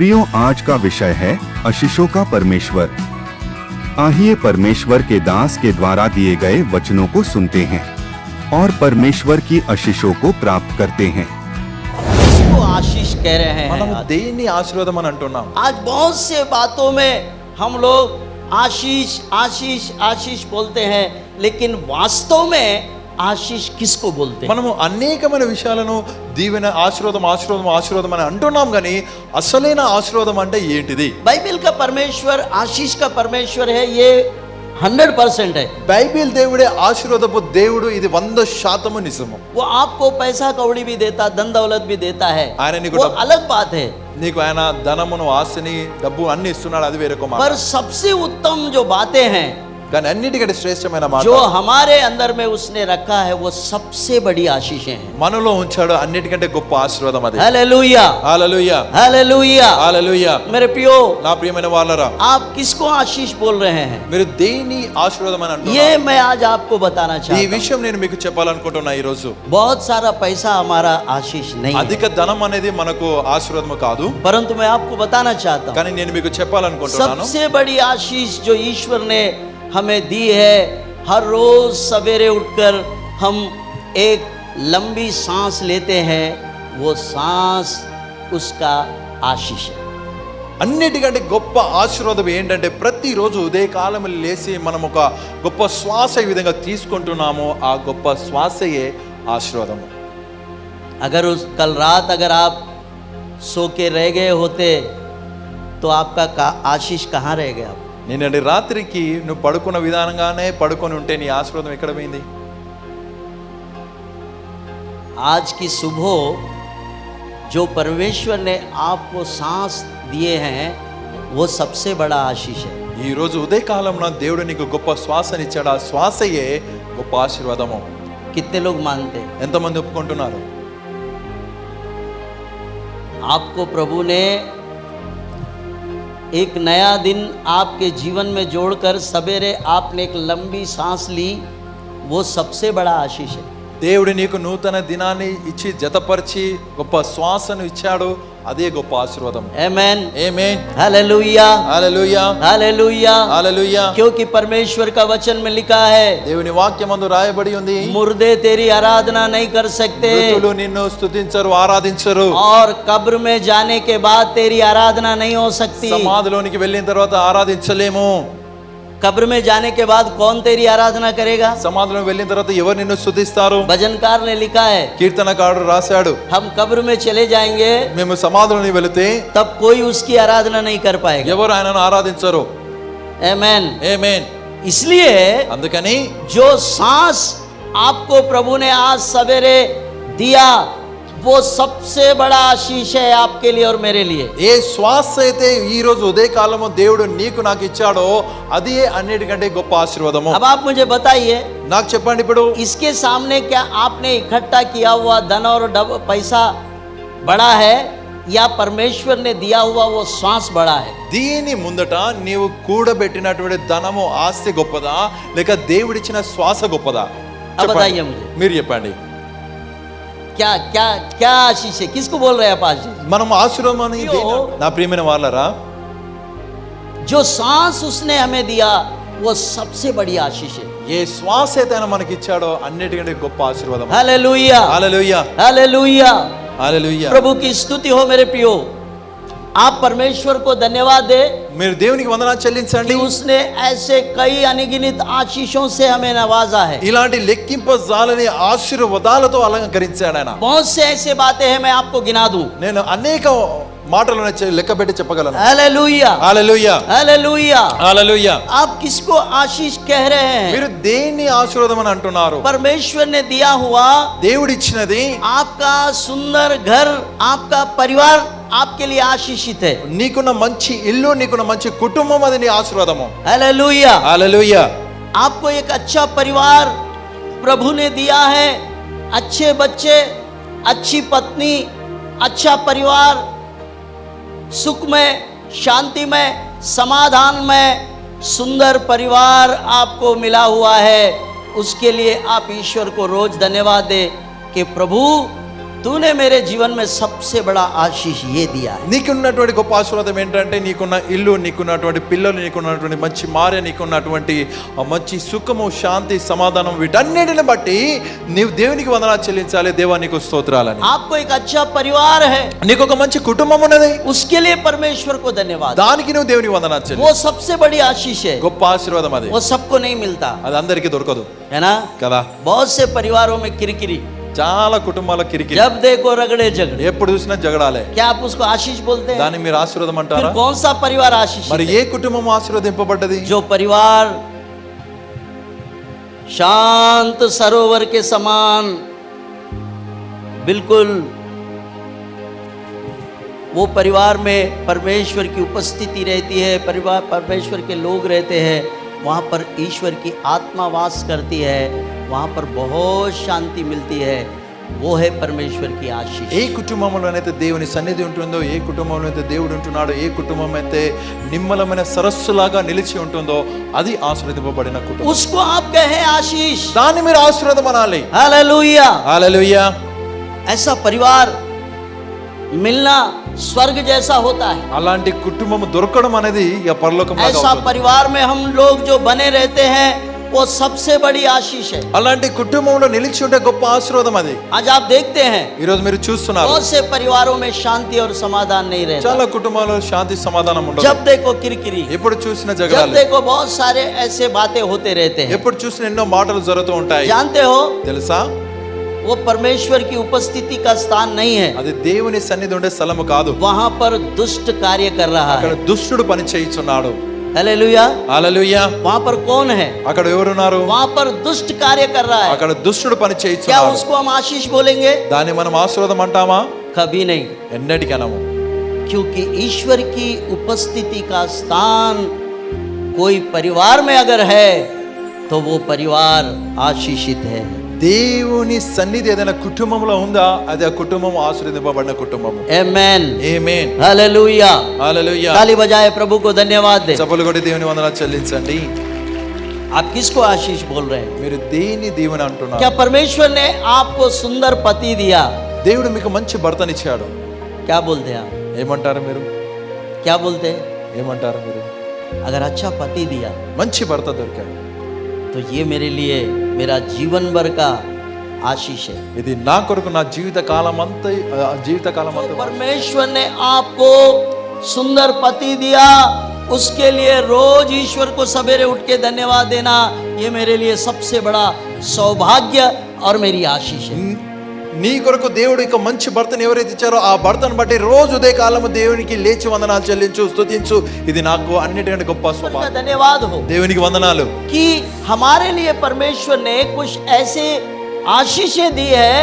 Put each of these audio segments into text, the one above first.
प्रियो, आज का विषय है आशीषों का परमेश्वर। आइए परमेश्वर के दास के द्वारा दिए गए वचनों को सुनते हैं और परमेश्वर की आशीषों को प्राप्त करते हैं। इसको आशीष कह रहे हैं। మనము దేన్ని ఆశీర్వాదం అని అంటున్నాం? आज बहुत से बातों में हम लोग आशीष आशीष आशीष बोलते हैं, लेकिन वास्तव में आशीष किसको बोलते हैं? మనము అనేకమైన విషయాలను దీవెన ఆశీర్వాదం ఆశీర్వాదం ఆశీర్వాదం అని అంటున్నాం, కానీ అసలైన ఆశీర్వాదం అంటే ఏంటిది? बाइबल का परमेश्वर आशीष का परमेश्वर है, ये 100% है। బైబిల్ దేవుడే ఆశీర్వాదపు దేవుడు, ఇది 100% నిజము. वो आपको पैसा कौड़ी भी देता, धन दौलत भी देता है, ఆయన నీకు वो अलग बात है। నీకు ఆయన ధనమును ఆస్తిని డబ్బు అన్ని ఇస్తున్నాడు, అది వేరొక మాట. पर सबसे उत्तम जो बातें हैं కానీ అన్నిటికంటే శ్రేష్టమైన మాట जो हमारे अंदर में उसने रखा है, वो सबसे बड़ी आशीषें हैं। మనలో ఉంచాడు అన్నిటికంటే గొప్ప ఆశీర్వాదం అది. Hallelujah hallelujah hallelujah. హల్లెలూయా. मेरे प्रियो, నా ప్రియమైన వాళ్ళరా, आप किसको आशीष बोल रहे हैं? మీరు దేన్ని ఆశీర్వాదం అని అంటున్నారు? ये मैं आज आपको बताना ఈ चाहता हूं। విషయం నేను మీకు చెప్పాలనుకుంటున్నా ఈ రోజు. बहुत सारा पैसा हमारा आशीष नहीं है, అధిక ధనం అనేది మనకు ఆశీర్వాదం కాదు, परंतु मैं आपको बताना चाहता हूं కానీ నేను మీకు చెప్పాలనుకుంటున్నాను सबसे बड़ी आशीष जो ईश्वर ने हमें दी है, हर रोज सवेरे उठकर हम एक लंबी सांस लेते हैं, वो सांस उसका आशीष है। అన్నిటికంటే గొప్ప ఆశీర్వాదం ఏంటంటే ప్రతిరోజు ఉదయకాలం లేచి మనం ఒక గొప్ప శ్వాస ఈ విధంగా తీసుకుంటున్నాము, ఆ గొప్ప శ్వాసయే ఆశీర్వాదము. कल रात अगर आप सो के रह गए होते तो आपका आशीष कहाँ रह गया? నిన్నటి రాత్రికి నువ్వు పడుకున్న విధానంగానే పడుకొని ఉంటే నీ ఆశీర్వాదం ఎక్కడ పోయింది? आज की सुबह जो परमेश्वर ने आपको सांस दिए हैं, वो सबसे बड़ा आशीष है। ఈ రోజు ఉదయకాలంలో దేవుడు నీకు గొప్ప శ్వాసనిచ్చాడు, ఆ శ్వాసయే గొప్ప ఆశీర్వాదము. कितने लोग मानते हैं? ఎంతమంది ఒప్పుకుంటున్నారు? आपको प्रभु ने एक नया दिन आपके जीवन में जोड़कर सवेरे आपने एक लंबी सांस ली, वो सबसे बड़ा आशीष है। దేవుడు నీకు నూతన దినాన్ని ఇచ్చి జతపరిచి గొప్ప శ్వాసను ఇచ్చాడు, అదే గొప్ప ఆశీర్వాదం. Amen amen. Hallelujah hallelujah hallelujah. Hallelujah. क्योंकि परमेश्वर का वचन में लिखा है, దేవుని వాక్యమందు రాయబడి ఉంది, मुर्दे तेरी आराधना नहीं कर सकते మృతులు నిన్ను స్తుతించరు ఆరాధించరు, और कब्र में जाने के बाद तेरी आराधना नहीं हो सकती। సమాధిలోనికి వెళ్ళిన తర్వాత ఆరాధించలేము. कब्र में जाने के बाद कौन तेरी आराधना करेगा? సమాధిలోకి వెళ్ళిన తర్వాత ఎవరు నిన్ను స్తుతిస్తారు? भजनकार ने लिखा है, కీర్తనకారుడు రాశాడు, हम कब्र में चले जाएंगे మేము సమాధిలోకి వెళితే तब कोई उसकी आराधना नहीं कर पाएगा। ఎవరు ఆయనను ఆరాధించరు. आमेन। ఆమేన్. इसलिए అందుకని जो सांस आपको प्रभु ने आज सवेरे दिया, वो सबसे बड़ा आशीष है आपके लिए और मेरे लिए। ఏ శ్వాస అయితే ఈ రోజు ఉదయకాలము దేవుడు నీకు నాకు ఇచ్చాడో అది అన్నిటికంటే గొప్ప ఆశీర్వాదము. अब आप मुझे बताइए, నాకు చెప్పండి, ఇప్పుడు इसके सामने क्या आपने इकट्ठा किया हुआ धन और पैसा बड़ा है, या परमेश्वर ने दिया हुआ वो सांस बड़ा है? దీని ముందట నీవు కూడబెట్టినటువంటి ధనము ఆస్తి గొప్పదా, లేక దేవుడిచ్చిన శ్వాస గొప్పదా? अब बताइए मुझे, మీరు చెప్పండి. क्या क्या क्या आशीष है? किसको बोल रहे हैं आप आशीष? మనం ఆశీర్వాదం అని నా ప్రియమైన వాళ్ళరా, जो सांस उसने हमें दिया, वो सबसे बड़ी आशीष है। ఏ శ్వాస అయితే ఆయన మనకి ఇచ్చాడో అన్నిటికంటే గొప్ప ఆశీర్వాదం. Hallelujah hallelujah hallelujah. హల్లెలూయా. प्रभु की स्तुति हो मेरे प्रियो। आप परमेश्वर को धन्यवाद दे మీరు దేవునికి వందనాలు చెల్లించండి. कि उसने ऐसे कई अनगिनत आशीषों से हमें नवाजा है। ఇలాంటి లెక్కింపజాలని ఆశీర్వాదాలతో అలంకరించాడు ఆయన. बहुत से ऐसे बातें हैं, मैं आपको गिना दूं। నేను అనేక మాటలు లెక్క పెట్టి చెప్పగలను. Hallelujah hallelujah hallelujah. హల్లెలూయా. आप किसको आशीष कह रहे हैं? మీరు దేన్ని ఆశీర్వాదం అని అంటున్నారు? परमेश्वर ने दिया हुआ దేవుడిచ్చినది आपका सुंदर घर, आपका परिवार आपके लिए आशीषित है। నీకున్న మంచి ఇల్లు, నీకున్న మంచి కుటుంబం, అది నీ ఆశీర్వాదము. हालेलुया। హల్లెలూయా. आपको एक अच्छा परिवार प्रभु ने दिया है, अच्छे बच्चे, अच्छी पत्नी, अच्छा परिवार, सुख में, शांति में, समाधान में सुंदर परिवार आपको मिला हुआ है। उसके लिए आप ईश्वर को रोज धन्यवाद दे कि प्रभु तूने मेरे जीवन में सबसे बड़ा आशीष ये दिया है। నీకున్నటువంటి గొప్ప ఆశీర్వాదం ఏంటంటే నీకున్న ఇల్లు, నీకున్నటువంటి పిల్లలు, నీకున్నటువంటి మంచి భార్య, నీకున్నటువంటి ఆ మంచి సుఖము, శాంతి, సమాధానం, వీటన్నిటిని బట్టి నీవు దేవునికి వందనాలు చెల్లించాలి. దేవా నీకు స్తోత్రాలని. आपको एक अच्छा परिवार है, నీకు ఒక మంచి కుటుంబం ఉన్నది, उसके लिए परमेश्वर को धन्यवाद। దానికి నువ్వు దేవునికి వందనాలు చెల్లి. वो सबसे बड़ी आशीष है, గొప్ప ఆశీర్వాదం అది. वो सबको नहीं मिलता అది అందరికీ దొరకదు है ना। కదా. बहुत से परिवारों में किरकिरी, చాలా కుటుంబాల కిరికిరి, जब देखो रगड़े झगड़े, ఎప్పుడు చూసినా జగడాలే. क्या आप उसको आशीष बोलते हैं? దాన్ని మీరు ఆశీర్వాదం फिर అంటారా? कौन सा परिवार आशीष మరి है? ఏ కుటుంబం ఆశీర్వదింపబడ్డది? जो परिवार शांत सरोवर के समान, बिल्कुल वो परिवार में परमेश्वर की उपस्थिति रहती है, परिवार परमेश्वर के लोग रहते हैं, वहाँ पर ईश्वर की आत्मा वास करती है, वहाँ पर बहुत शांति मिलती है, वो है परमेश्वर की आशीष। ఏ కుటుంబంలోనైతే దేవుని సన్నిధి ఉంటుందో, ఏ కుటుంబంలో అయితే దేవుడు ఉంటున్నాడో, ఏ కుటుంబం అయితే నిమ్మలమైన సరస్సులాగా నిలిచి ఉంటుందో అది ఆశీర్వదింపబడిన కుటుంబం. उसको आप कहें आशीष। దాన్ని మీరు ఆశీర్వాదం అనాలి. हालेलुया। హల్లెలూయా. ऐसा परिवार मिलना स्वर्ग जैसा होता है। అలాంటి కుటుంబం దొరకడం అనేది ఇక పరలోకం లాగా ऐसा అవుతుంది. परिवार में हम लोग जो बने रहते हैं वो सबसे बड़ी आशीष है। అలాంటి కుటుంబంలో నిలిచి ఉంటే గొప్ప ఆశీర్వాదం అది. आज आप देखते हैं ఈ రోజు మీరు చూస్తున్నారు बहुत से परिवारों में शांति और समाधान नहीं रहता। చాలా కుటుంబాల్లో శాంతి సమాధానం ఉండదు. जब देखो किरकिरी, ఎప్పుడు చూసిన जब జగడాలు, देखो बहुत सारे ऐसे बातें होते रहते हैं। ఎప్పుడు చూసిన ఎన్నో మాటలు జరుగుతూ ఉంటాయి. जानते हो తెలుసా, वो परमेश्वर की उपस्थिति का स्थान नहीं है, అది దేవుని సన్నిధి ఉండే స్థలము కాదు. वहां पर दुष्ट कार्य कर रहा అక్కడ है। దుష్టుడు పని చేయిస్తున్నాడు. हालेलुया। హల్లెలూయా. वहां पर कौन है? అక్కడ ఎవరున్నారు? वहां पर दुष्ट कार्य कर रहा है। అక్కడ దుష్టుడు పని क्या చేయిస్తున్నాడు. उसको हम आशीष बोलेंगे? దాన్ని మనం ఆశీర్వాదం అంటామా? कभी नहीं, ఎన్నటికీ అనము. क्योंकि ईश्वर की उपस्थिति का स्थान कोई परिवार में अगर है तो वो परिवार आशीषित है। దేవుని సన్నిధి ఏదైనా కుటుంబంలో ఉందా, అది ఆ కుటుంబం ఆశీర్వదింపబడిన కుటుంబము. आमेन, ఆమేన్. हालेलुया। హల్లెలూయా. ताली बजाए, प्रभु को धन्यवाद दे। చప్పలు కొట్టి దేవుని వందనాలు చెల్లించండి. आप किसको आशीष बोल रहे हैं? మీరు దేని దీవెన అంటున్నారు? क्या परमेश्वर ने आपको सुंदर पति दिया? దేవుడు మీకు మంచి భర్తనిచ్చాడు. क्या बोलते हैं आप? ఏమంటారు మీరు? क्या बोलते हैं? ఏమంటారు మీరు? अगर अच्छा पति दिया మంచి భర్త దొరికాడు. तो ये मेरे लिए मेरा जीवन भर का आशीष है। ఇది నా కొరకు నా జీవిత కాలం అంతా परमेश्वर ने आपको सुंदर पति दिया, उसके लिए रोज ईश्वर को सवेरे उठ के धन्यवाद देना, ये मेरे लिए सबसे बड़ा सौभाग्य और मेरी आशीष है। నీ కొరకు దేవుడు ఇక మంచి భర్తను ఎవరైతే ఇచ్చారో ఆ భర్తను బట్టి రోజు ఉదయ కాలము దేవునికి లేచి వందనాలు చెల్లించు, స్తుతించు. ఇది నాకు అన్నిటికంటే గొప్ప का స్వభావం. धन्यवाद हो దేవునికి వందనాలు. कि हमारे लिए परमेश्वर ने कुछ ऐसे आशीषें दी है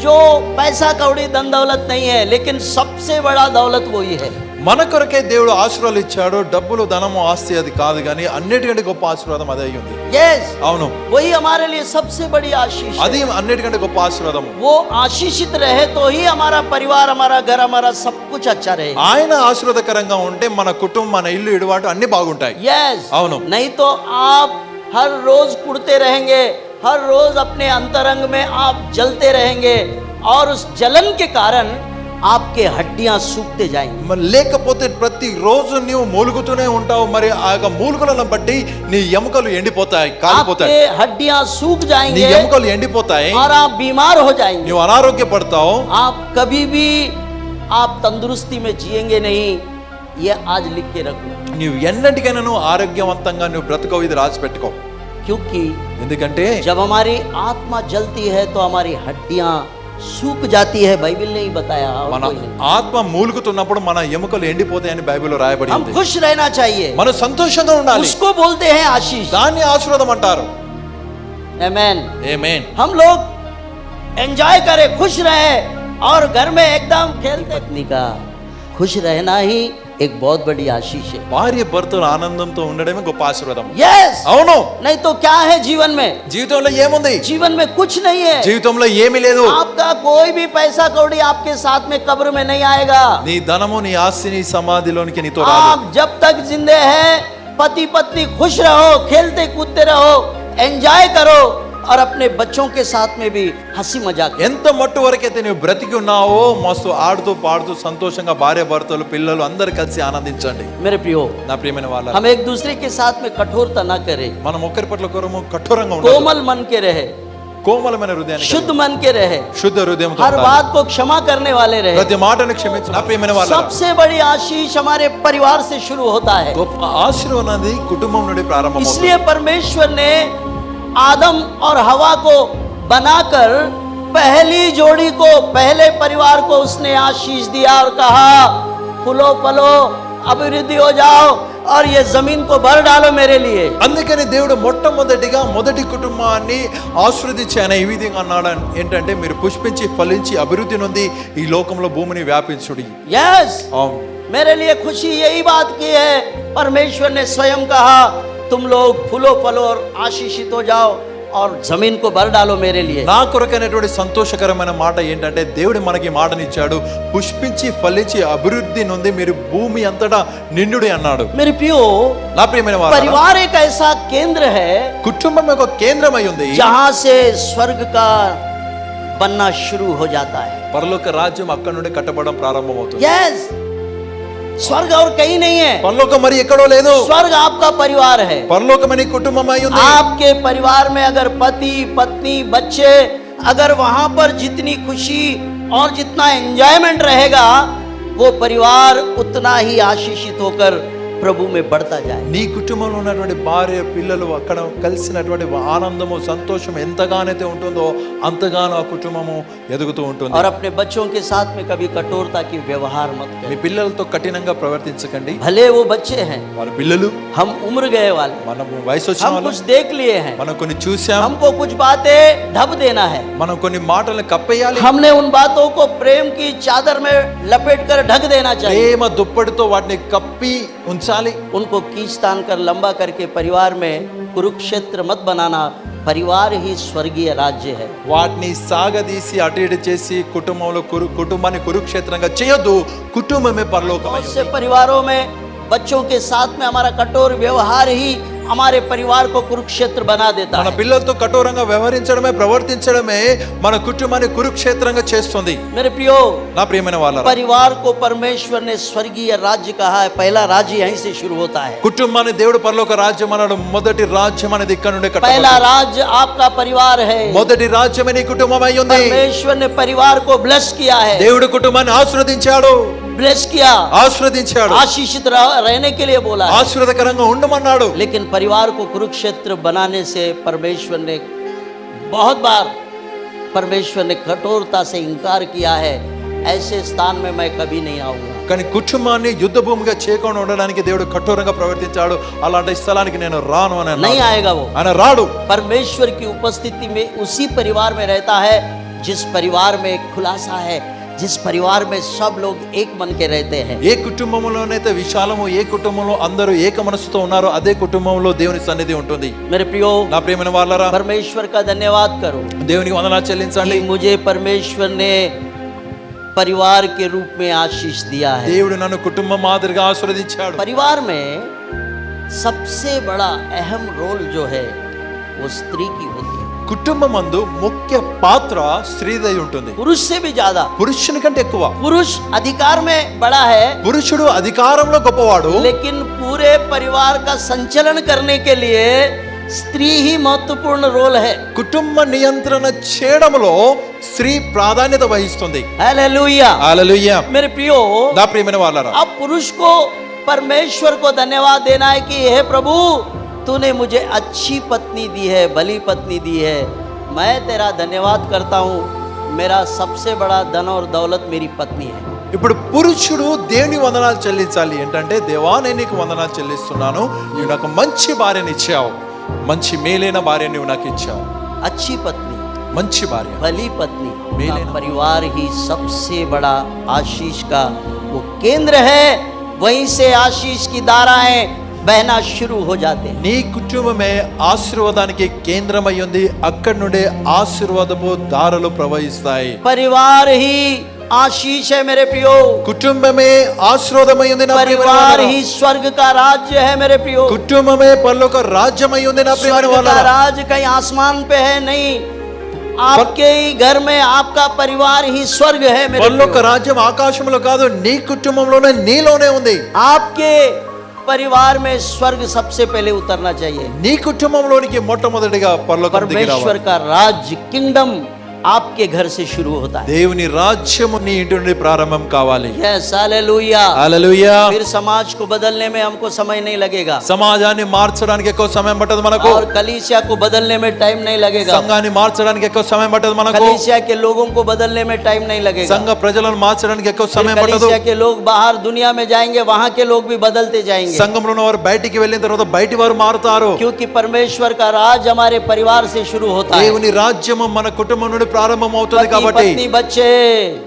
जो पैसा कौड़ी धन दौलत नहीं है, लेकिन सबसे बड़ा दौलत वही है। మన కొరకే దేవుడు ఆశీర్వాదాలు ఇచ్చాడు. డబ్బులు, ధనము, ఆస్తి అది కాదు, కానీ అన్నిటికంటే గొప్ప ఆశీర్వాదం అదే అయి ఉంది. यस, అవును, वही हमारे लिए सबसे बड़ी आशीष అది है। అన్నిటికంటే గొప్ప ఆశీర్వాదం. वो आशीषित रहे तो ही हमारा परिवार, हमारा घर, हमारा सब कुछ अच्छा रहे। ఆయన ఆశీర్వాదకరంగా ఉంటే మన కుటుంబం, మన ఇల్లు, ఇడువాటు అన్ని బాగుంటాయి. यस, అవును. नहीं तो आप हर रोज कुड़ते रहेंगे, हर रोज अपने अंतरंग में आप जलते रहेंगे और उस जलन के कारण आपके हड्डियां सूखते जाएंगी। మరి లేకపోతే ప్రతి రోజు నీవు మూలుగుతూనే ఉంటావు. మరి ఆ యొక్క మూలుగులను బట్టి నీ ఎముకలు ఎండిపోతాయి, కాలిపోతాయి. आपके हड्डियां सूख నీ जाएंगे ఎముకలు ఎండిపోతాయి, और आप बीमार हो जाएंगे। నువ్వు అనారోగ్య పడతావు. आप कभी भी आप तंदुरुस्ती में जिएंगे नहीं, ये आज लिख के रखो। నువ్వు ఎన్నటికైనా నువ్వు ఆరోగ్యవంతంగా నువ్వు బ్రతకవు. ఇది రాసి పెట్టుకో. क्योंकि ఎందుకంటే जब हमारी आत्मा जलती है तो हमारी हड्डियां सूख जाती है। बाइबल ने ही बताया, और మన कोई नहीं। ఆత్మ మూలుగుతున్నప్పుడు మన ఎముకలు ఎండిపోతాయని బైబిల్లో రాయబడి हम ఉంది. खुश रहना चाहिए, మనం సంతోషంగా ఉండాలి. उसको बोलते हैं आशीष। దాన్ని ఆశీర్వాదం అంటారు. आमेन। ఆమేన్. हम लोग एंजॉय करें, खुश रहे और घर में एकदम खेलते। पत्नी का खुश रहना ही एक बहुत बड़ी आशीष है। భార్య భర్తలు ఆనందంతో ఉండడమే గొప్ప ఆశీర్వాదం. यस, అవును. नहीं तो क्या है जीवन में? జీవితంలో ఏముంది? जीवन में कुछ नहीं है। జీవితంలో ఏమీ లేదు. आपका कोई भी पैसा कौड़ी आपके साथ में कब्र में नहीं आएगा। నీ ధనము, నీ ఆస్తి, నీ సమాధిలోనికి నీతో రాదు. आप जब तक जिंदे हैं, पति पत्नी खुश रहो, खेलते कूदते रहो, एंजॉय करो, और अपने बच्चों के साथ में भी हंसी मजाक। ఎంత మట్టు వరకైతే నువ్వు బ్రతికి ఉన్నావో మస్తు ఆడుతూ పాడుతూ సంతోషంగా భార్య భర్తలు పిల్లలు అందరు కలిసి ఆనందించండి. मेरे प्रियो, నా ప్రియమైన వాళ్ళ हम एक दूसरे के साथ में कठोरता ना करें, మనం ఒకరి పట్ల ఒకరము కఠోరంగా ఉండాలి. कोमल मन के रहे, కోమలమైన హృదయాన్ని शुद्ध मन के रहे, శుద్ధ హృదయంతో हर ఉండాలి. बात को क्षमा करने वाले रहे। ప్రతి మాటను క్షమించు. నా ప్రియమైన వాళ్ళ सबसे बड़ी आशीष हमारे परिवार से शुरू होता है। గొప్ప ఆశీర్వాదం అనేది కుటుంబం నుండి ప్రారంభమవుతుంది. इसलिए परमेश्वर ने आदम और हवा को बनाकर पहली जोड़ी को, पहले परिवार को उसने आशीष दिया और कहा फूलो फलो अभिवृद्धि हो जाओ और ये जमीन को भर डालो मेरे लिए। అందుకని దేవుడు మొట్టమొదటిగా మొదటి కుటుంబాన్ని ఆశీర్వదించి ఆయన ఈ విధంగా అన్నాడు ఏంటంటే మీరు పుష్పించి ఫలించి అభివృద్ధి నొంది ఈ లోకంలో భూమిని వ్యాపించుడి. यस, मेरे लिए खुशी यही बात की है, परमेश्वर ने स्वयं कहा तुम लोग फूलो फलो और आशीषित हो जाओ और जमीन को भर डालो मेरे लिए। నా కొరకైనటువంటి సంతోషకరమైన మాట ఏంటంటే దేవుడు మనకి మాటనిచ్చాడు, పుష్పించి ఫలించి అభివృద్ధి నొంది మీరు భూమి అంతటా నిండుడి అన్నాడు. मेरे प्रियो, నా ప్రియమైన వారు परिवार एक ऐसा केंद्र है కుటుంబం ఒక కేంద్రమై ఉంది, जहां से स्वर्ग का बनना शुरू हो जाता है। పరలోక రాజ్యం అక్కడ నుండి కట్టబడడం ప్రారంభమవుతుంది. यस, स्वर्ग और कहीं नहीं है, పరలోకం మరి ఎక్కడో లేదు, स्वर्ग आपका परिवार है। పరలోకమని కుటుంబమై ఉంది. आपके परिवार में अगर पति पत्नी बच्चे, अगर वहां पर जितनी खुशी और जितना एंजॉयमेंट रहेगा, वो परिवार उतना ही आशीषित होकर प्रभु में बढ़ता जाए। నీ కుటుంబంలో ఉన్నటువంటి భార్య పిల్లలు అక్కడ కలిసినటువంటి ఆనందము సంతోషం ఎంతగానైతే ఉంటుందో అంతగానో ఆ కుటుంబము ఎదుగుతూ ఉంటుంది. और अपने बच्चों के साथ में कभी कठोरता की व्यवहार मत మీ करें। పిల్లలతో కఠినంగా ప్రవర్తించకండి. भले वो बच्चे हैं, వాళ్ళ పిల్లలు हम उम्र गए वाले, మనం వయసు వచ్చిన हम వాళ్ళు, कुछ देख लिए हैं, మనం కొన్ని చూసాం, हमको कुछ बातें ढक देना है। మనం కొన్ని మాటలను కప్పేయాలి, हमने उन बातों को प्रेम की चादर में लपेट कर ढक देना चाहिए। ప్రేమ దుప్పటితో వాటిని కప్పి ఉంచాలి. उनको खींच तान कर लंबा करके परिवार में कुरुक्षेत्र मत बनाना। परिवार ही स्वर्गीय राज्य है। వాటిని సాగదీసి అటు ఇటు చేసి కుటుంబంలో కుటుంబాన్ని కురుక్షేత్రంగా చేయొద్దు. కుటుంబమే పరలోకమై बहुत ఉంది. से परिवारों में बच्चों के साथ में हमारा कठोर व्यवहार ही हमारे परिवार को कुरुक्षेत्र बना देता మన है। పిల్లలతో కఠోరంగా వ్యవహరించడమే ప్రవర్తించడమే మన కుటుంబాన్ని కురుక్షేత్రంగా చేస్తుంది. मेरे प्रियो, నా ప్రియమైన వాళ్ళారా, परिवार को परमेश्वर ने स्वर्गीय राज्य कहा है। पहला राज्य यहीं से शुरू होता है। కుటుంబాన్ని దేవుడు పరలోక రాజ్యం అన్నాడు. మొదటి రాజ్యం అనేది ఇక్కడ నుండి पहला కట్టబడింది. राज्य आपका परिवार है। మొదటి రాజ్యమే నీ కుటుంబం అయి ఉంది. परमेश्वर ने परिवार को ब्लेस किया है, దేవుడు కుటుంబాన్ని ఆశీర్వదించాడు, ब्लेस किया, ఆశీర్వదించాడు, आशीषित रहने के लिए बोला है। ఆశీర్వాదకరంగా ఉండమన్నాడు. लेकिन परिवार को कुरुक्षेत्र बनाने से परमेश्वर ने बहुत बार परमेश्वर ने कठोरता से इनकार किया है। ऐसे स्थान में मैं कभी नहीं आऊंगा। కానీ కుటుంబాన్ని యుద్ధ భూమిగా చేయకుండా ఉండడానికి దేవుడు కఠోరంగా ప్రవర్తించాడు. అలాంటి స్థలానికి నేను రాను అని नहीं అన్నాడు. आएगा वो। ఆయన రాడు. परमेश्वर की उपस्थिति में उसी परिवार में रहता है जिस परिवार में खुलासा है, जिस परिवार में सब लोग एक मन के रहते हैं। ఏ కుటుంబంలోనైతే విశాలము, ఏ కుటుంబంలో అందరూ ఏక మనసుతో ఉన్నారో అదే కుటుంబంలో దేవుని సన్నిధి ఉంటుంది. मेरे प्रियो, నా ప్రియమైన వాళ్ళారా, परमेश्वर का धन्यवाद करो దేవునికి వందనాలు చెల్లించండి. कि मुझे परमेश्वर ने परिवार के रूप में आशीष दिया है। దేవుడు నన్ను కుటుంబ మాదిరిగా ఆశీర్వదించాడు. परिवार में सबसे बड़ा अहम रोल जो है वो स्त्री की होती है। కుటుంబమందు ముఖ్య పాత్ర స్త్రీదై ఉంటుంది. पुरुष से भी ज्यादा। పురుషుని కంటే ఎక్కువ. पुरुष अधिकार में बड़ा है, పురుషుడు అధికారంలో గొప్పవాడు. लेकिन पूरे परिवार का संचालन करने के लिए स्त्री ही महत्वपूर्ण रोल है। కుటుంబ నియంత్రణ చేయడంలో స్త్రీ ప్రాధాన్యత వహిస్తుంది. हालेलुया। హల్లెలూయా. मेरे प्रियो, నా ప్రియమైన వాళ్ళారా, अब पुरुष को परमेश्वर को धन्यवाद देना है कि हे प्रभु, तूने मुझे अच्छी पत्नी दी है, भली पत्नी दी है। मैं तेरा धन्यवाद करता हूँ। मेरा सबसे बड़ा धन और दौलत मेरी पत्नी है। ఇప్పుడు పురుషుడు దేవుని వందనాలు చెల్లించాలి. ఏంటంటే దేవా నేను నీకు వందనాలు చెల్లిస్తున్నాను, నీవు నాకు మంచి భార్యని ఇచ్చావు, మంచి మేలైన భార్య నువ్వు నాకు ఇచ్చావు. अच्छी पत्नी, మంచి భార్య, भली पत्नी का मेले ना। परिवार ही सबसे बड़ा आशीष का वो केंद्र है। वहीं से आशीष की धाराएं बहना शुरू हो जाते हैं। నీ కుటుంబమే ఆశీర్వాదానికి కేంద్రమై ఉంది. అక్కడి నుండి ఆశీర్వాదపు దారులు ప్రవహిస్తాయి. परिवार ही आशीष है मेरे प्रियो। కుటుంబమే ఆశీర్వాదమై ఉంది నా ప్రియమైన परिवार వాళ్ళారా. ही स्वर्ग का राज्य है मेरे प्रियो। కుటుంబమే పరలోక రాజ్యమై ఉంది నా ప్రియమైన स्वर्ग का వాళ్ళారా. राज कहीं आसमान पे है नहीं, आपके ही घर में आपका परिवार ही स्वर्ग है मेरे పరలోక प्रियो। రాజ్యం ఆకాశంలో కాదు, నీ కుటుంబంలోనే నీలోనే ఉంది. आपके परिवार में स्वर्ग सबसे पहले उतरना चाहिए। నీ కుటుంబంలోనికి మొట్టమొదటిగా పరలోకం దిగి परमेश्वर రావాలి. का राज्य किंगडम आपके घर से शुरू होता है। దేవుని రాజ్యము నీ ఇంటి నుండి ప్రారంభం కావాలి. Yes hallelujah. హల్లెలూయా. फिर समाज को बदलने में हमको समय नहीं लगेगा, సమాజాన్ని మార్చడానికి ఎక్కువ సమయం పట్టదు మనకు. और कलीसिया को बदलने में टाइम नहीं लगेगा, సంఘాన్ని మార్చడానికి ఎక్కువ సమయం పట్టదు మనకు. कलीसिया के लोगों को बदलने में टाइम नहीं लगेगा। సంఘ ప్రజలను మార్చడానికి ఎక్కువ फिर సమయం పట్టదు. कलीसिया के लोग बाहर दुनिया में जाएंगे, वहां के लोग भी बदलते जाएंगे, సంఘంలో ఉన్న వారు బయటికి వెళ్ళిన తర్వాత బయటి వారు మారుతారు. क्योंकि परमेश्वर का राज हमारे परिवार से शुरू होता है। దేవుని రాజ్యము మన కుటుంబం నుండి ప్రారంభం అవుతుంది पति కాబట్టి पत्नी बच्चे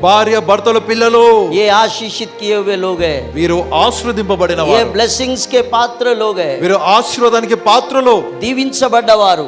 భార్య భర్తలు పిల్లలు ये आशीषित किए हुए लोग हैं, వీరు ఆశీర్వదింపబడిన ये వారు. ब्लेसिंग्स के पात्र लोग हैं, వీరు ఆశీర్వాదానికి పాత్రలు. దీవించబడ్డవారు।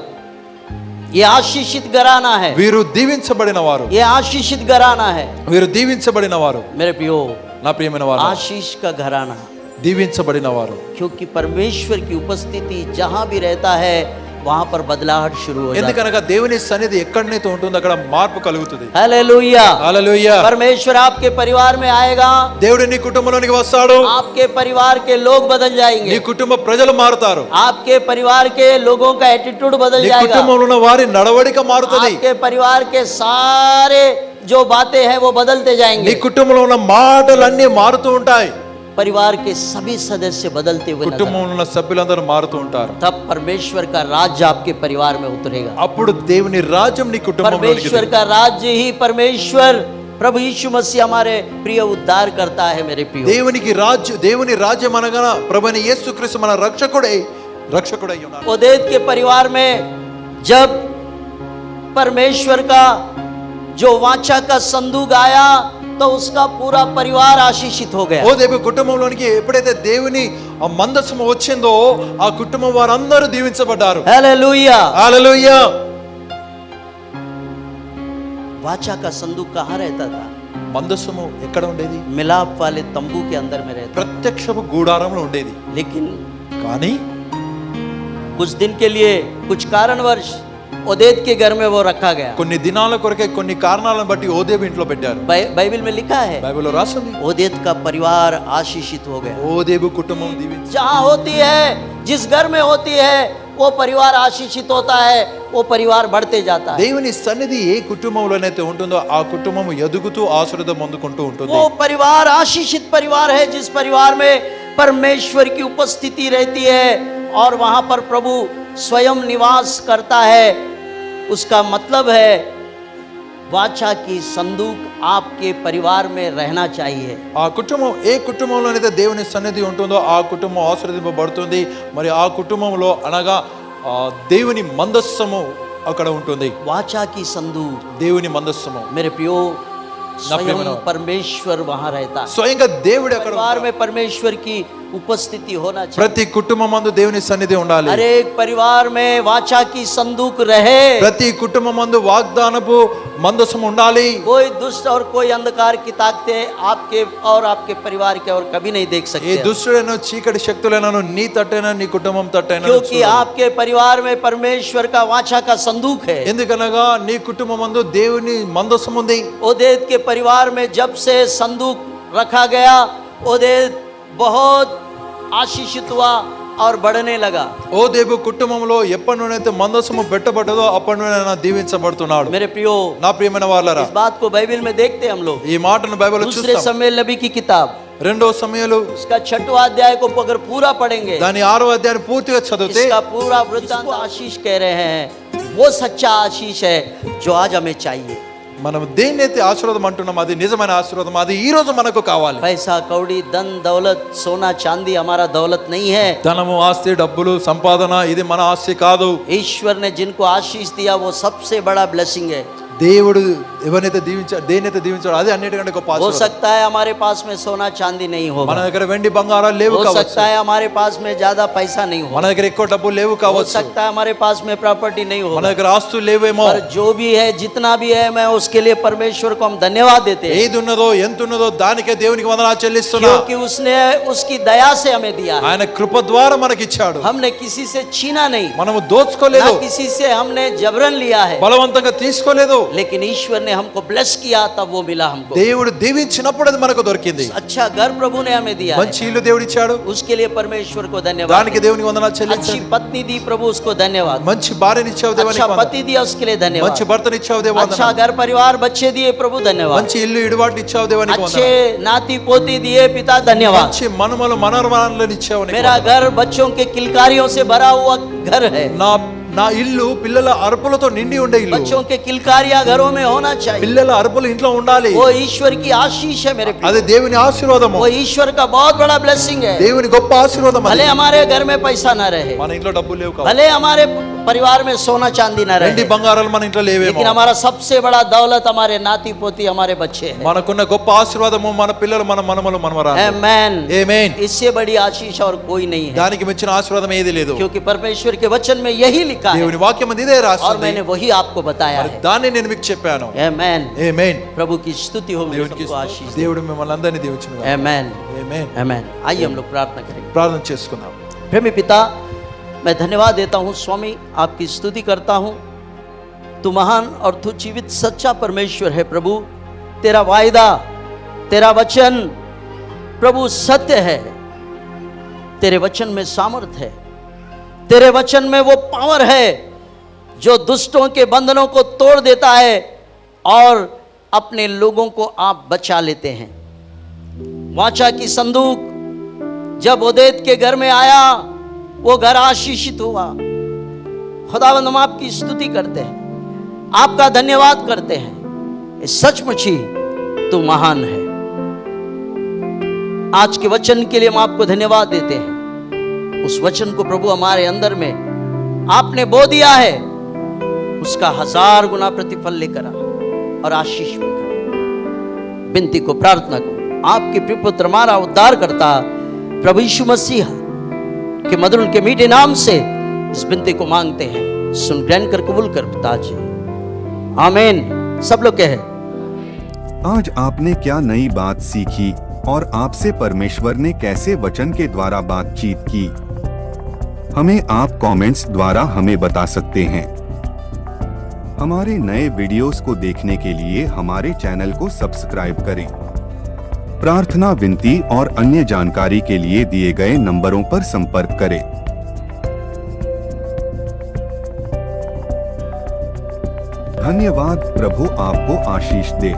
ये आशीषित घराना है, వీరు దీవించబడిన వారు. ये आशीषित घराना है వీరు దీవించబడిన వారు. मेरे प्रियो। నా ప్రియమైన వారు, आशीष का घराना, దీవించబడిన వారు. क्योंकि परमेश्वर की उपस्थिति जहां भी रहता है वहां पर बदलाहट शुरू हो जाती है। ఎందుకనగా దేవుని సన్నిధి ఎక్కడైతే ఉంటుందో అక్కడ మార్పు కలుగుతుంది. हालेलुया। హల్లెలూయా. परमेश्वर आपके परिवार में आएगा, దేవుడు నీ కుటుంబంలోనికి వస్తాడు. आपके परिवार के लोग बदल నీ जाएंगे, కుటుంబ ప్రజలు మారుతారు. आपके परिवार के लोगों का एटीट्यूड बदल నీ जाएगा, కుటుంబంలో ఉన్న వారి నడవడిక మారుతుంది. आपके परिवार के सारे जो बातें हैं वो बदलते నీ जाएंगे, కుటుంబంలో ఉన్న మాటలన్నీ మారుతూ ఉంటాయి. परिवार के सभी सदस्य बदलते हुए नजर కుటుంబంలో ఉన్న సభ్యులందరూ మారుతూ ఉంటారు. तब परमेश्वर का राज्य आपके परिवार में उतरेगा। అప్పుడు దేవుని రాజ్యం నీ కుటుంబంలోనికి परमेश्वर का राज्य ही परमेश्वर प्रभु यीशु मसीह हमारे प्रिय उद्धार करता है मेरे प्रिय। దేవుని రాజ్యం అనగా ప్రభువైన యేసుక్రీస్తు మన రక్షకుడై ఉన్నాడు. ओदेद के परिवार में जब परमेश्वर का जो वाचा का संदूक आया तो उसका पूरा परिवार आशीषित हो गया। ఓ దేవు కుటుంబంలోనికి ఎప్పుడైతే దేవుని ఆ మందసము వచ్చిందో ఆ కుటుంబం వారందరూ దీవించబడ్డారు. हालेलुया। హల్లెలూయా. वाचा का संदूक कहाँ रहता था? మందసము ఎక్కడ ఉండేది? मिलाप वाले तंबू के अंदर में रहता, ప్రత్యక్షపు గుడారంలో ఉండేది. लेकिन కానీ कुछ दिन के लिए कुछ कारणवश ओदेद के घर में वो रखा गया। కొన్ని దినాల కొరకే కొన్ని కారణాలను బట్టి ఓదేబు ఇంట్లో పెట్టారు. बाइबल में लिखा है బైబిల్లో రాసింది ओदेद का परिवार आशीषित हो गया। ఓదేబు కుటుంబం దీవించ. जहाँ होती है, जिस घर में होती है वो परिवार आशीषित होता है, वो परिवार बढ़ते जाता है। దేవుని సన్నిధి ఏ కుటుంబంలోనైతే ఉంటుందో ఆ కుటుంబం ఎదుగుతూ ఆశీర్వాదం పొందుకుంటూ ఉంటుంది. वो परिवार आशीषित परिवार है जिस परिवार में परमेश्वर की उपस्थिति रहती है और वहां पर प्रभु स्वयं निवास करता है। उसका मतलब है वाचा की संदूक आपके परिवार में रहना चाहिए। ఆ కుటుంబం ఏ కుటుంబంలోనైతే దేవుని సన్నిధి ఉంటుందో ఆ కుటుంబం ఆశీర్వదింపబడుతుంది. మరి ఆ కుటుంబంలో అనగా దేవుని మందస్సము అక్కడ ఉంటుంది. वाचा की संदूक దేవుని మందస్సము मेरे प्रियो, स्वयं प्रियमनो। परमेश्वर वहां रहता है। స్వయంగా దేవుడు అక్కడ परिवार ఉంటాడు. में परमेश्वर की उपस्थिति होना चाहिए। ప్రతి కుటుంబం మందు దేవుని సన్నిధి ఉండాలి. हर एक परिवार में वाचा की संदूक रहे। ప్రతి కుటుంబం మందు వాగ్దానపు మందసం ఉండాలి. कोई दुष्ट और कोई अंधकार की ताकतें आपके और आपके परिवार के और कभी नहीं देख ఏ सकते, దుష్టుడైన చీకటి శక్తులైనను నీ తట్టైనా నీ కుటుంబం తట్టైనా क्योंकि आपके परिवार में परमेश्वर का वाचा का संदूक है। ఎందుకనగా నీ కుటుంబం మందు దేవుని మందసం ఉంది. ओदेद के परिवार में जब से संदूक रखा गया, ओदेद बहुत आशीषित हुआ और बढ़ने लगा। ఓ దేవు కుటుంబంలో ఎప్పటి నుండైతే మందసము పెట్టబడ్డదో అప్పటి నుండి ఆయన దీవించబడుతున్నాడు. मेरे प्रियो, నా ప్రియమైన వాళ్ళారా, इस बात को बाइबल में देखते हैं हम लोग। ఈ మాటను బైబిల్లో दूसरे చూస్తాం. समूएल नबी की किताब రెండో సమయాలు उसका 6वां अध्याय को अगर पूरा पढ़ेंगे, దాని 6వ అధ్యాయాన్ని పూర్తిగా చదివితే इसका पूरा वृत्तांत आशीष कह रहे हैं, वो सच्चा आशीष है जो आज हमें चाहिए। మనం దేన్నైతే ఆశీర్వాదం అంటున్నాం అది నిజమైన ఆశీర్వాదం, అది ఈ రోజు మనకు కావాలి. पैसा कौड़ी धन दौलत सोना चांदी हमारा दौलत नहीं है। ధనము ఆస్తి డబ్బులు సంపాదన ఇది మన ఆస్తి కాదు. ईश्वर ने जिनको आशीष दिया वो सबसे बड़ा ब्लेसिंग है। దేవుడు ఎవరినైతే దీవించాడు, దేన్నైతే దీవించాడో అదే అన్నిటికంటే గొప్ప हो ఆశీర్వాదం. सकता है हमारे पास में सोना चांदी नहीं మన होगा, దగ్గర వెండి బంగారాలు లేవు हो కావచ్చు, सकता है हमारे पास में ज्यादा पैसा नहीं మన होगा, దగ్గర ఎక్కువ డబ్బులు లేవు हो కావచ్చు, सकता है हमारे पास में प्रॉपर्टी नहीं మన होगा, దగ్గర ఆస్తులు లేవేమో. पर जो भी है जितना भी है मैं उसके लिए परमेश्वर को हम धन्यवाद देते हैं, ఏది ఉన్నదో ఎంత ఉన్నదో దానికే దేవునికి వందనాలు చెల్లిస్తున్నా. क्योंकि उसने उसकी दया से हमें दिया है। ఆయన కృప ద్వారా మనకి ఇచ్చాడు. हमने किसी से छीना नहीं, మనము ना దోచుకోలేదు, किसी से हमने जबरन लिया है, బలవంతంగా తీసుకోలేదు. लेकिन ईश्वर ने हमको ब्लेस किया तब वो मिला हमको। దేవుడు దీవించినప్పుడు అది మనకు దొరికింది. अच्छा घर प्रभु ने हमें दिया है, మంచి ఇల్లు దేవుడు ఇచ్చాడు, उसके लिए परमेश्वर को धन्यवाद। దానికి దేవునికి వందనాలు अच्छी చెల్లించాలి. पत्नी दी प्रभु उसको धन्यवाद, మంచి భార్యని ఇచ్చావు దేవానికి अच्छा వందనాలు. पति दिया उसके लिए మంచి धन्यवाद, భర్తని ఇచ్చావు దేవా अच्छा వందనాలు. घर परिवार बच्चे दिए प्रभु धन्यवाद, మంచి ఇల్లు ఇడుబాటు ఇచ్చావు దేవానికి अच्छे వందనాలు. नाती पोती दिए पिता धन्यवाद। మంచి మనమలు మనవరాలను ఇచ్చావు నీకు मेरा వందనాలు. घर बच्चों के किलकारियों से भरा हुआ घर है, నా ఇల్లు పిల్లల అరుపులతో నిండి ఉండే ఇల్లు. बच्चों के किलकारियां घरों में होना चाहिए, పిల్లల అరుపులు ఇంట్లో ఉండాలి. वो ईश्वर की आशीष है मेरे प्रिय। అది దేవుని ఆశీర్వాదము, वो ईश्वर का बहुत बड़ा ब्लेसिंग है। దేవుని గొప్ప ఆశీర్వాదం అది. भले हमारे घर में पैसा ना रहे, మన ఇంట్లో డబ్బులు లేవు కావచ్చు, भले हमारे परिवार में सोना चांदी ना వెండి रहे, బంగారాలు మన ఇంట్లో లేవేమో, लेकिन हमारा सबसे बड़ा दौलत हमारे नाती पोती हमारे बच्चे हैं। మనకున్న గొప్ప ఆశీర్వాదము మన పిల్లలు, మన మనమలు, మనవరాలు. आमेन। ఆమేన్. इससे बड़ी आशीष और कोई नहीं है, దానికి మించిన ఆశీర్వాదం ఏది లేదు. क्योंकि परमेश्वर के वचन में यही लिखा है దేవుని వాక్యం ఇదే और రాస్తుంది. मैंने वही आपको बताया మరి है। దాన్ని నేను మీకు చెప్పాను. आमेन। ఆమేన్. प्रभु की स्तुति हो, मेरे దేవునికి सबको आशीष दे। దేవుడు మిమ్మల్ని అందరినీ దీవించును గాక. आमेन। ఆమేన్. आमेन। आइए हम लोग प्रार्थना करेंगे। ప్రార్థన చేసుకుందాం. प्रेमी पिता, मैं धन्यवाद देता हूँ स्वामी, आपकी स्तुति करता हूँ। तू महान और तू जीवित सच्चा परमेश्वर है प्रभु। तेरा वायदा, तेरा वचन प्रभु सत्य है। तेरे वचन में सामर्थ है, तेरे वचन में वो पावर है जो दुष्टों के बंधनों को तोड़ देता है और अपने लोगों को आप बचा लेते हैं। वाचा की संदूक जब ओदेद के घर में आया, वो घर आशीषित हुआ। खुदावंद हम आपकी स्तुति करते हैं, आपका धन्यवाद करते हैं। ये सचमुच ही तू महान है। आज के वचन के लिए हम आपको धन्यवाद देते हैं। उस वचन को प्रभु हमारे अंदर में आपने बो दिया है, उसका 1000 गुना प्रतिफल लेकर आ और आशीष में कर। विनती को प्रार्थना को आपके प्रिय पुत्र हमारा उद्धार करता प्रभु यीशु मसीह के मधुर के मीठे नाम से इस विनती को मांगते हैं। सुन ग्रहण कर कबूल कर पिताजी। आमीन। सब लोग कहे आज आपने क्या नई बात सीखी और आपसे परमेश्वर ने कैसे वचन के द्वारा बातचीत की? हमें आप कमेंट्स द्वारा हमें बता सकते हैं। हमारे नए वीडियोस को देखने के लिए हमारे चैनल को सब्सक्राइब करें। प्रार्थना, विनती और अन्य जानकारी के लिए दिए गए नंबरों पर संपर्क करें। धन्यवाद। प्रभु आपको आशीष दे।